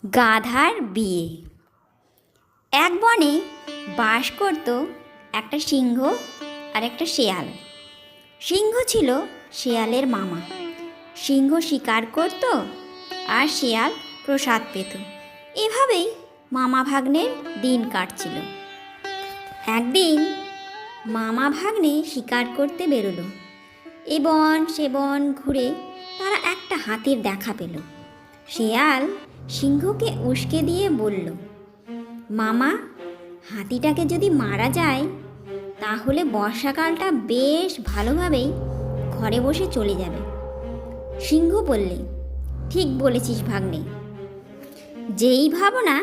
গাধার বিয়ে। এক বনে বাস করত একটা সিংহ আর একটা শেয়াল। সিংহ ছিল শেয়ালের মামা। সিংহ শিকার করত আর শেয়াল প্রসাদ পেত। এভাবেই মামা ভাগ্নের দিন কাটছিল। একদিন মামা ভাগ্নে শিকার করতে বেরোলো। এ বন সে বন ঘুরে তারা একটা হাতির দেখা পেল। শেয়াল সিংহকে উস্কে দিয়ে বলল, মামা, হাতিটাকে যদি মারা যায় তাহলে বর্ষাকালটা বেশ ভালোভাবেই ঘরে বসে চলে যাবে। সিংহ বললে, ঠিক বলেছিস ভাগ্নে, যেই ভাবনা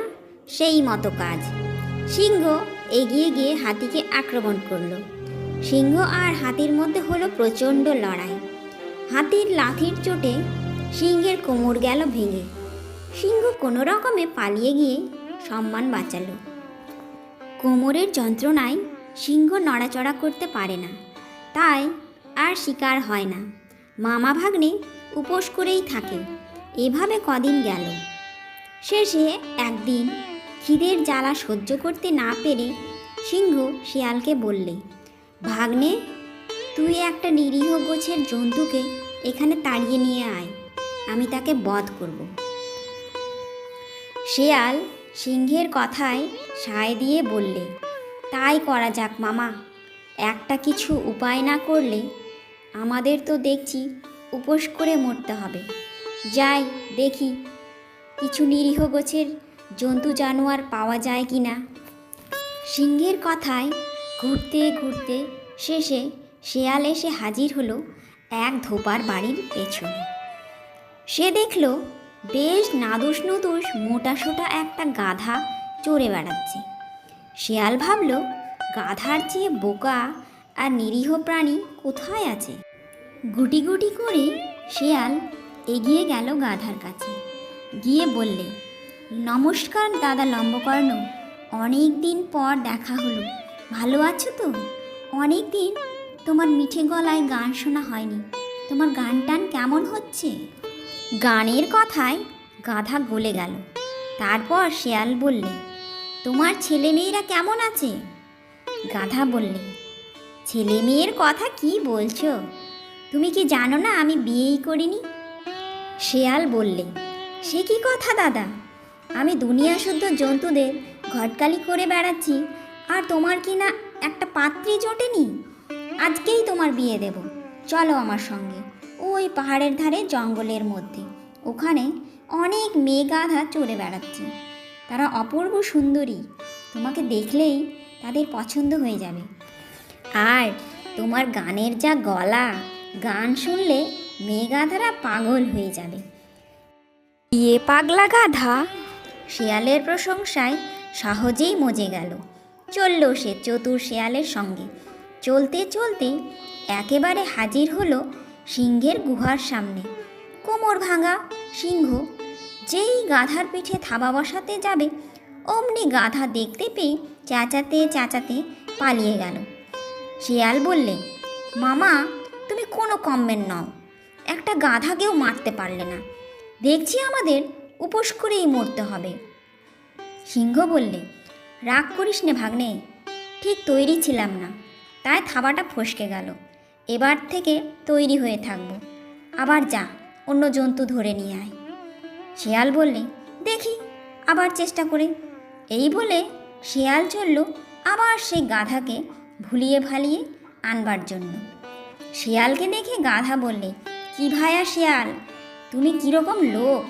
সেই মতো কাজ। সিংহ এগিয়ে গিয়ে হাতিকে আক্রমণ করলো। সিংহ আর হাতির মধ্যে হলো প্রচণ্ড লড়াই। হাতির লাঠির চোটে সিংহের কোমর গেল ভেঙে। সিংহ কোনো রকমে পালিয়ে গিয়ে সম্মান বাঁচালো। কোমরের যন্ত্রণায় সিংহ নড়াচড়া করতে পারে না, তাই আর শিকার হয় না। মামা ভাগ্নে উপোস করেই থাকে। এভাবে কদিন গেল। শেষে একদিন খিদের জ্বালা সহ্য করতে না পেরে সিংহ শিয়ালকে বললে, ভাগ্নে, তুই একটা নিরীহ গোছের জন্তুকে এখানে তাড়িয়ে নিয়ে আয়, আমি তাকে বধ করব। শিয়াল সিংহের কথায় সায় দিয়ে বললে, তাই করা যাক মামা। একটা কিছু উপায় না করলে আমাদের তো দেখছি উপোস করে মরতে হবে। যাই দেখি কিছু নিরীহ গোছের জন্তু জানোয়ার পাওয়া যায় কি না। সিংহের কথায় ঘুরতে ঘুরতে শেষে শেয়াল এসে হাজির হলো এক ধোপার বাড়ির পেছনে। সে দেখল বেশ নাদুস নুদুস মোটাসোটা একটা গাধা চড়ে বেড়াচ্ছে। শেয়াল ভাবল, গাধার চেয়ে বোকা আর নিরীহ প্রাণী কোথায় আছে। গুটি গুটি করে শেয়াল এগিয়ে গেল গাধার কাছে। গিয়ে বললে, নমস্কার দাদা লম্বকর্ণ, অনেক দিন পর দেখা হলো, ভালো আছো তো? অনেক দিন তোমার মিঠে গলায় গান শোনা হয়নি, তোমার গান টান কেমন হচ্ছে? গানের কথায় গাধা গলে গেল। তারপর শেয়াল বললে, তোমার ছেলে মেয়েরা কেমন আছে? গাধা বললে, ছেলে মেয়ের কথা কি বলছো? তুমি কি জানো না আমি বিয়েই করিনি? শেয়াল বললে, সে কি কথা দাদা, আমি দুনিয়া শুদ্ধ জন্তুদের ঘটকালি করে বেড়াচ্ছি, আর তোমার কি না একটা পাত্রী জোটেনি? আজকেই তোমার বিয়ে দেব, চলো আমার সঙ্গে। ওই পাহাড়ের ধারে জঙ্গলের মধ্যে, ওখানে অনেক মেয়ে গাধা চড়ে বেড়াচ্ছে। তারা অপূর্ব সুন্দরী, তোমাকে দেখলেই তাদের পছন্দ হয়ে যাবে। আর তোমার গানের যা গলা, গান শুনলে মেয়ে গাধারা পাগল হয়ে যাবে। বিয়ে পাগলা গাধা শেয়ালের প্রশংসায় সহজেই মজে গেল। চলল সে চতুর শেয়ালের সঙ্গে। চলতে চলতে একেবারে হাজির হলো সিংহের গুহার সামনে। কোমর ভাঙা সিংহ যেই গাধার পিঠে থাবা বসাতে যাবে, অমনি গাধা দেখতে পেয়ে চেঁচাতে চেঁচাতে পালিয়ে গেল। শেয়াল বললে, মামা, তুমি কোনো কমবেন নও, একটা গাধাকেও মারতে পারলে না, দেখছি আমাদের উপোস করেই মরতে হবে। সিংহ বললে, রাগ করিস নে ভাগ্নে, ঠিক তৈরি ছিলাম না, তাই থাবাটা ফসকে গেল। এবার থেকে তৈরি হয়ে থাকব। আবার যা, অন্য জন্তু ধরে নিয়ে আয়। শেয়াল বললে, দেখি আবার চেষ্টা করে। এই বলে শেয়াল চলল আবার সেই গাধাকে ভুলিয়ে ভালিয়ে আনবার জন্য। শেয়ালকে দেখে গাধা বললে, কি ভায়া শেয়াল, তুমি কীরকম লোক,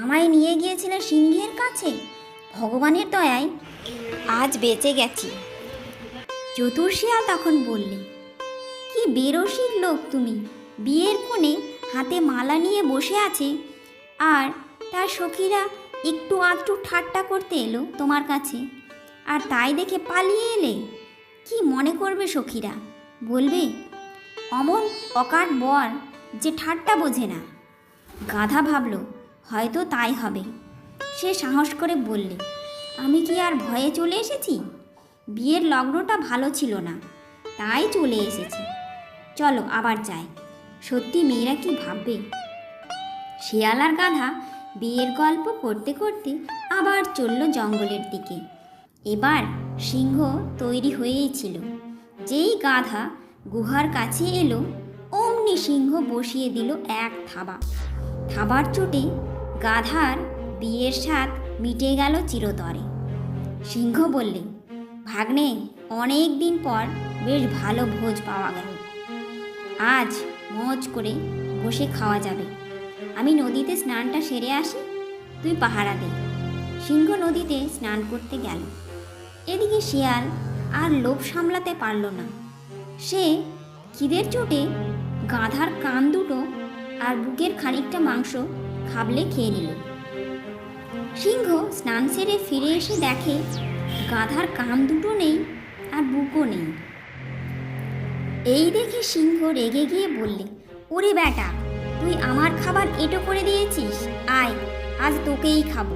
আমায় নিয়ে গিয়েছিলে সিংহের কাছে, ভগবানের দয়ায় আজ বেঁচে গেছি। চতুর শিয়াল তখন বললে, কি বেরসিক লোক তুমি, বিয়ের কোণে হাতে মালা নিয়ে বসে আছে, আর তার সখীরা একটু আধটু ঠাট্টা করতে এলো তোমার কাছে, আর তাই দেখে পালিয়ে এলে। কি মনে করবে সখীরা, বলবে অমন অকাট বর যে ঠাট্টা বোঝে না। গাধা ভাবল হয়তো তাই হবে। সে সাহস করে বললে, আমি কি আর ভয়ে চলে এসেছি? বিয়ের লগ্নটা ভালো ছিল না, তাই চলে এসেছি। চলো আবার যাই, সত্যি মেয়েরা কি ভাববে। শিয়াল আর গাধা বিয়ের গল্প করতে করতে আবার চলল জঙ্গলের দিকে। এবার সিংহ তৈরি হয়েই ছিল। যেই গাধা গুহার কাছে এলো অমনি সিংহ বসিয়ে দিল এক থাবা। থাবার চোটে গাধার বিয়ের স্বাদ মিটে গেল চিরতরে। সিংহ বললে, ভাগ্নে, অনেক দিন পর বেশ ভালো ভোজ পাওয়া গেল। আজ মজ করে বসে খাওয়া যাবে। আমি নদীতে স্নানটা সেরে আসি, তুই পাহারা দে। সিংহ নদীতে স্নান করতে গেল। এদিকে শিয়াল আর লোভ সামলাতে পারল না। সে খিদের চোটে গাধার কান দুটো আর বুকের খানিকটা মাংস খাবলে খেয়ে নিল। সিংহ স্নান সেরে ফিরে এসে দেখে গাধার কান দুটো নেই আর বুকও নেই। এই দেখে সিংহ রেগে গিয়ে বললে, ওরে বেটা, তুই আমার খাবার এঁটো করে দিয়েছিস, আয় আজ তোকেই খাবো।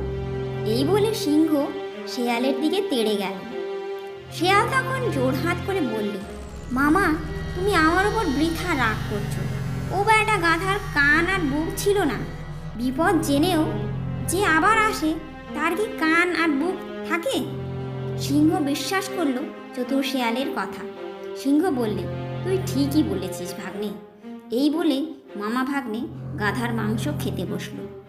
এই বলে সিংহ শেয়ালের দিকে তেড়ে গেল। শেয়াল তখন জোড়হাত করে বললে, মামা, তুমি আমার ওপর বৃথা রাগ করছো। ও বেটা গাধার কান আর বুক ছিল না। বিপদ জেনেও যে আবার আসে, তার কি কান আর বুক থাকে? সিংহ বিশ্বাস করলো চতুর শেয়ালের কথা। সিংহ বললে, তুই ঠিকই বলেছিস ভাগ্নে। এই বলে মামা ভাগ্নে গাধার মাংস খেতে বসলো।